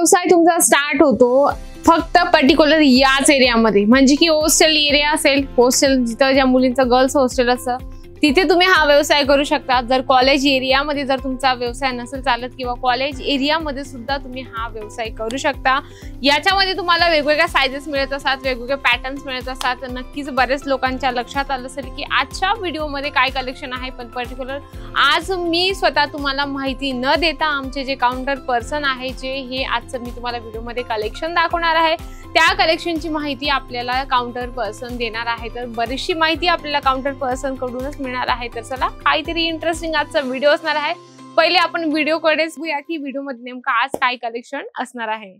व्यवसाय तुमचा स्टार्ट होतो फक्त पर्टिक्युलर याच एरियामध्ये, म्हणजे की हॉस्टेल एरिया असेल, हॉस्टेल जिथं ज्या मुलींचं गर्ल्स हॉस्टेल असतं तिथे तुम्ही हा व्यवसाय करू शकता। जर कॉलेज एरियामध्ये जर तुमचा व्यवसाय नसेल चालत किंवा कॉलेज एरियामध्ये सुद्धा तुम्ही हा व्यवसाय करू शकता। याच्यामध्ये तुम्हाला वेगवेगळ्या साइजेस मिळत असतात, वेगवेगळे पॅटर्न्स मिळत असतात। तर नक्कीच बरेच लोकांच्या लक्षात आलं असेल की आजच्या व्हिडिओमध्ये काय कलेक्शन आहे, पण पर्टिक्युलर आज मी स्वतः तुम्हाला माहिती न देता आमचे जे काउंटर पर्सन आहे जे हे आजचं मी तुम्हाला व्हिडिओमध्ये कलेक्शन दाखवणार आहे, त्या कलेक्शनची माहिती आपल्याला काउंटर पर्सन देणार आहे। तर बरीचशी माहिती आपल्याला काउंटर पर्सन कडूनच मिळणार आहे। तर चला काहीतरी इंटरेस्टिंग आजचा व्हिडिओ असणार आहे। पहिले आपण व्हिडिओकडेच बघूया की व्हिडिओमध्ये नेमकं आज काय कलेक्शन असणार आहे।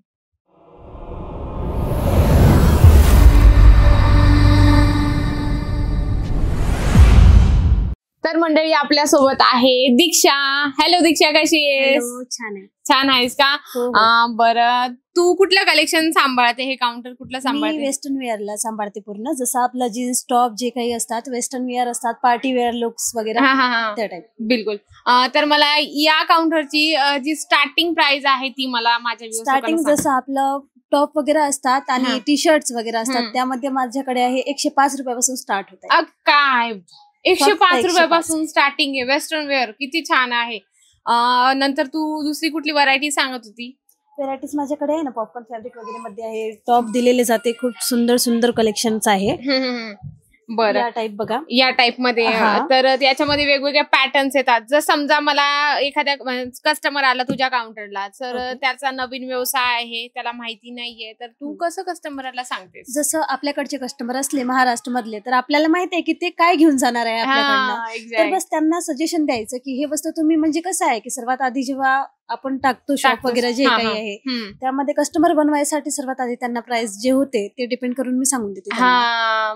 तर मंडळी आपल्या सोबत आहे दीक्षा। हॅलो दीक्षा, कशी आहेस? छान आहे। छान आहेस का? बरं, तू कुठलं कलेक्शन सांभाळते? हे काउंटर कुठलं सांभाळते? मी वेस्टर्न वेअरला सांभाळते पूर्ण, जसं आपलं जीन्स टॉप जे काही असतात वेस्टर्न वेअर असतात, पार्टी वेअर लुक्स वगैरे त्या टाइप। बिलकुल। तर मला या काउंटरची जी स्टार्टिंग प्राइस आहे ती मला माझ्या स्टार्टिंग जसं आपलं टॉप वगैरे असतात आणि टी शर्ट्स वगैरे असतात त्यामध्ये माझ्याकडे आहे 105 रुपयापासून स्टार्ट होत। काय 105 रुपयापासून स्टार्टिंग आहे वेस्टर्न वेअर? किती छान आहे। नंतर तू दुसरी कुठली व्हरायटी सांगत होती? व्हरायटीज माझ्याकडे आहे ना, पॉपकॉर्न फॅब्रिक वगैरे मध्ये आहे, टॉप दिलेले जाते, खूप सुंदर सुंदर कलेक्शन्स आहे। बरं, या टाइप बघा, या टाइप मध्ये। तर त्याच्यामध्ये वेगवेगळे पॅटर्न्स येतात। जर समजा मला एखाद्या कस्टमर आला तुझ्या काउंटरला, तर त्याचा नवीन व्यवसाय आहे, त्याला माहिती नाहीये, तर तू कसं कस्टमरला सांगतेस? जसं आपल्याकडचे कस्टमर असले महाराष्ट्र मधले तर आपल्याला माहिती आहे की ते काय घेऊन जाणार आहे आपल्याकडनं, तर बस त्यांना सजेशन द्यायचं की हे वस्तू तुम्ही, म्हणजे कसं आहे की सर्वात आधी जेव्हा आपण टाकतो शॉप वगैरे जे काही आहे त्यामध्ये कस्टमर बनवायसाठी सर्वात आधी त्यांना प्राइस जे होते ते डिपेंड करून मी सांगून देते।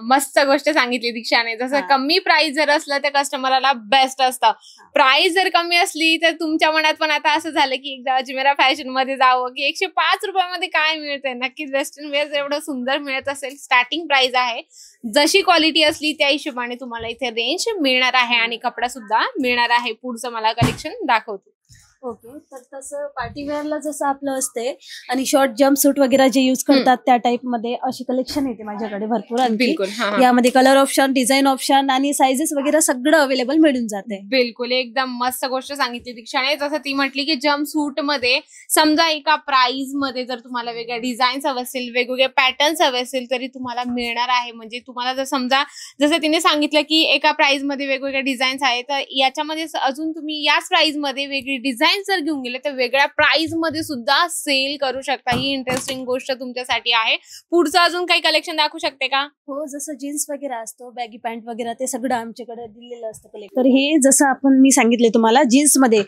मस्त गोष्ट सांगितली दीक्षाने। जसं कमी प्राइस जर असलं तर कस्टमरला बेस्ट असतं, प्राइस जर कमी असली तर तुमच्या मनात पण आता असं झालं की एकदा अजमेरा फॅशन मध्ये जावं की 105 रुपयामध्ये काय मिळतंय। नक्कीच वेस्टर्न वेअर एवढं सुंदर मिळत असेल, स्टार्टिंग प्राइस आहे, जशी क्वालिटी असली त्या हिशोबाने तुम्हाला इथे रेंज मिळणार आहे आणि कपडा सुद्धा मिळणार आहे। पुढचं मला कलेक्शन दाखवतो। ओके, तर तसं पार्टी वेअरला जसं आपलं असते आणि शॉर्ट जम्प सूट वगैरे जे यूज करतात त्या टाइप मध्ये अशी कलेक्शन येते माझ्याकडे भरपूर। बिलकुल, यामध्ये कलर ऑप्शन, डिझाईन ऑप्शन आणि साइजेस वगैरे सगळं अवेलेबल मिळून जाते। बिलकुल, एकदम मस्त गोष्ट सांगितली दीक्षाने। जसं ती म्हटली की जम्प सूट मध्ये समजा एका प्राइस मध्ये जर तुम्हाला वेगळ्या डिझाईन्स हवे असेल, वेगवेगळे पॅटर्न्स हवे असेल तरी तुम्हाला मिळणार आहे। म्हणजे तुम्हाला जर समजा जसं तिने सांगितलं की एका प्राइस मध्ये वेगवेगळ्या डिझाईन्स आहेत, तर याच्यामध्ये अजून तुम्ही याच प्राइस मध्ये वेगळी डिझाईन जर घेऊन गेले तर वेगळ्या प्राइस मध्ये सुद्धा सेल करू शकता। ही इंटरेस्टिंग गोष्ट तुमच्यासाठी आहे। पुढचं अजून काही कलेक्शन दाखवू शकते का? हो, जसं जीन्स वगैरे असतो, बॅगी पॅन्ट वगैरे ते सगळं आमच्याकडे दिलेलं असतं कलेक्शन। तर हे जसं आपण मी सांगितले तुम्हाला, जीन्स मध्ये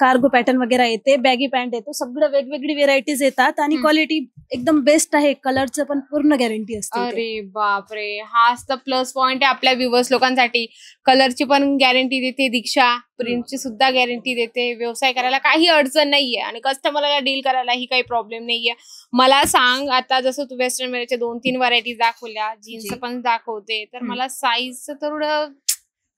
कार्गो पॅटर्न वगैरे येते, बॅगी पॅन्ट येतो, सगळं वेगवेगळी व्हेरायटीज येतात आणि क्वालिटी एकदम बेस्ट आहे, कलरचं पण पूर्ण गॅरंटी असते। अरे बापरे, हाच तर प्लस पॉइंट आहे आपल्या व्ह्युअर्स लोकांसाठी। कलरची पण गॅरंटी देते दीक्षा, प्रिंटची सुद्धा गॅरंटी देते, व्यवसाय करायला काही अडचण नाहीये आणि कस्टमरला डील करायला ही काही प्रॉब्लेम नाहीये। मला सांग, आता जसं तू वेस्टर्न वेअरच्या 2-3 व्हरायटीज दाखवल्या, जीन्स पण दाखवते, तर मला साईज थोडं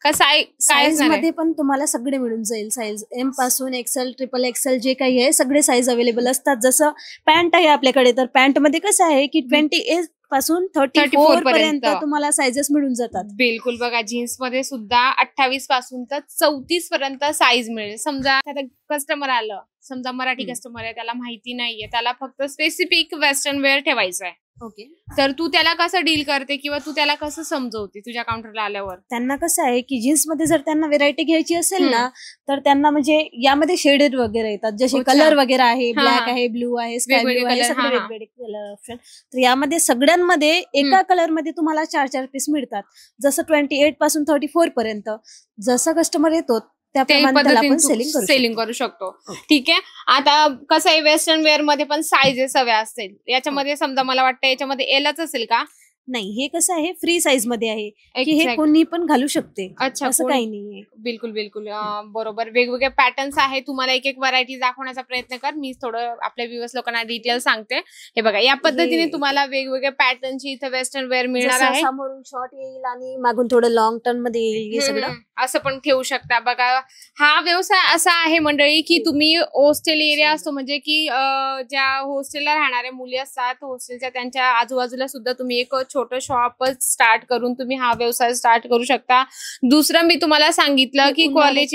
साईज मध्ये पण तुम्हाला सगळे मिळून जाईल। साईज एम पासून एक्सेल, ट्रिपल एक्सेल जे काही आहे सगळे साईज अवेलेबल असतात। जसं पॅन्ट आहे आपल्याकडे, तर पॅन्ट मध्ये कसं आहे की 28 पासून 34 पर्यंत तुम्हाला साइजेस मिळून जातात। बिलकुल, बघा जीन्स मध्ये सुद्धा 28 पासून तर 34 पर्यंत साईज मिळेल। समजा कस्टमर आलं, समजा मराठी कस्टमर आहे, त्याला माहिती नाहीये, त्याला फक्त स्पेसिफिक वेस्टर्न वेअर ठेवायचं आहे, ओके, तर तू त्याला कसं डील करते किंवा तू त्याला कसं समजवते तुझ्या काउंटरला आल्यावर? त्यांना कसं आहे की जीन्स मध्ये जर त्यांना व्हेरायटी घ्यायची असेल ना, तर त्यांना म्हणजे यामध्ये शेडेड वगैरे येतात, जसे कलर वगैरे आहे, ब्लॅक आहे, ब्लू आहे, स्काय ब्लू आहे, सगळे वेगवेगळे कलर ऑप्शन। तर यामध्ये सगळ्यांमध्ये एका कलर मध्ये तुम्हाला 4-4 पीस मिळतात, जसं 28 पासून 34 पर्यंत जसा कस्टमर येतो सेलिंग करू शकतो। ठीक आहे, आता कसं आहे वेस्टर्न वेअर मध्ये पण साइजेस हव्या असतील, याच्यामध्ये समजा मला वाटतं याच्यामध्ये एलच असेल का? नाही, हे कसं आहे फ्री साईज मध्ये आहे की हे Exact. कोणी पण घालू शकते, अच्छा, असं काही नाहीये. बिलकुल बिलकुल बरोबर. वेगवेगळे पॅटर्न्स आहे. तुम्हाला एक एक व्हरायटी दाखवण्याचा प्रयत्न कर. मी थोडं आपल्या व्ह्यूअर्स लोकांना डिटेल सांगते. हे बघा, या पद्धतीने तुम्हाला वेगवेगळ्या पॅटर्नची इथे वेस्टर्न वेअर मिळणार जसं आहे. समोरून शॉर्ट येईल आणि मागून थोडं लॉंग टर्न मध्ये येईल हे सगळं. असं पण ठेवू शकता. बघा, हा व्यवसाय असा आहे मंडळी की तुम्ही हॉस्टेल एरिया असतो, म्हणजे की ज्या हॉस्टेलला राहणाऱ्या मुली असतात, हॉस्टेलच्या त्यांच्या आजूबाजूला सुद्धा तुम्ही एक छोटं शॉपच स्टार्ट करून तुम्ही हा व्यवसाय स्टार्ट करू शकता. दुसरं मी तुम्हाला सांगितलं की कॉलेज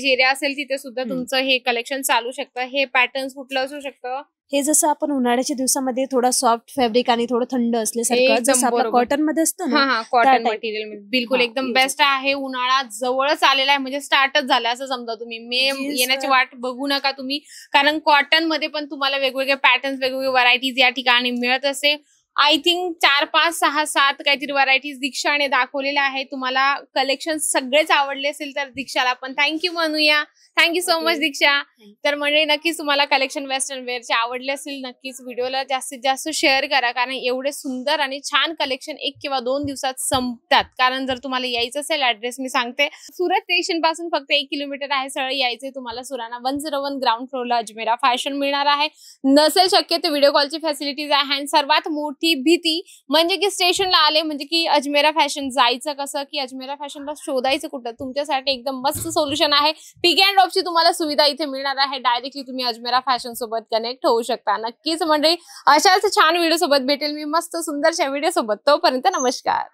एरिया असेल तिथे सुद्धा तुमचं हे कलेक्शन चालू शकतं. हे पॅटर्न कुठलं असू शकतं? हे जसं आपण उन्हाळ्याच्या दिवसामध्ये थोडा सॉफ्ट फॅब्रिक आणि थोडं थंड असल्यासारखं, जसं आपलं कॉटन मध्ये असतं ना, कॉटन मटेरियल बिलकुल एकदम बेस्ट आहे. उन्हाळा जवळच आलेला आहे, म्हणजे स्टार्टच झाला असं समजा. तुम्ही मे येण्याची वाट बघू नका तुम्ही, कारण कॉटन मध्ये पण तुम्हाला वेगवेगळे पॅटर्न्स, वेगवेगळे व्हरायटीज या ठिकाणी मिळत असते. आय थिंक 4, 5, 6, 7 काहीतरी व्हरायटीज दीक्षाने दाखवलेल्या आहेत. तुम्हाला कलेक्शन सगळेच आवडले असेल तर दीक्षाला पण थँक्यू म्हणूया. थँक्यू सो मच दीक्षा. तर म्हणजे नक्कीच तुम्हाला कलेक्शन वेस्टर्न वेअरचे आवडले असतील, नक्कीच व्हिडिओला जास्तीत जास्त शेअर करा, कारण एवढे सुंदर आणि छान कलेक्शन 1 किंवा 2 दिवसात संपतात. कारण जर तुम्हाला यायचं असेल, ऍड्रेस मी सांगते, सुरत स्टेशन पासून फक्त 1 किलोमीटर आहे. सरळ यायचे तुम्हाला. सुराणा 101 ग्राउंड फ्लोअरला अजमेरा फॅशन मिळणार आहे. नसेल शक्य तर व्हिडिओ कॉलची फॅसिलिटीज आहे. आणि सर्वात मोठी भीती म्हणजे की स्टेशनला आले म्हणजे की अजमेरा फॅशन जायचं कसं, की अजमेरा फॅशनला शोधायचं कुठं. तुमच्यासाठी एकदम मस्त सोल्युशन आहे. पिक अँड ड्रॉपची तुम्हाला सुविधा इथे मिळणार आहे. डायरेक्टली तुम्ही अजमेरा फॅशन सोबत कनेक्ट होऊ शकता. नक्कीच म्हणजे अशाच छान व्हिडिओ सोबत भेटेल मी मस्त सुंदरशा व्हिडिओ सोबत. तोपर्यंत नमस्कार.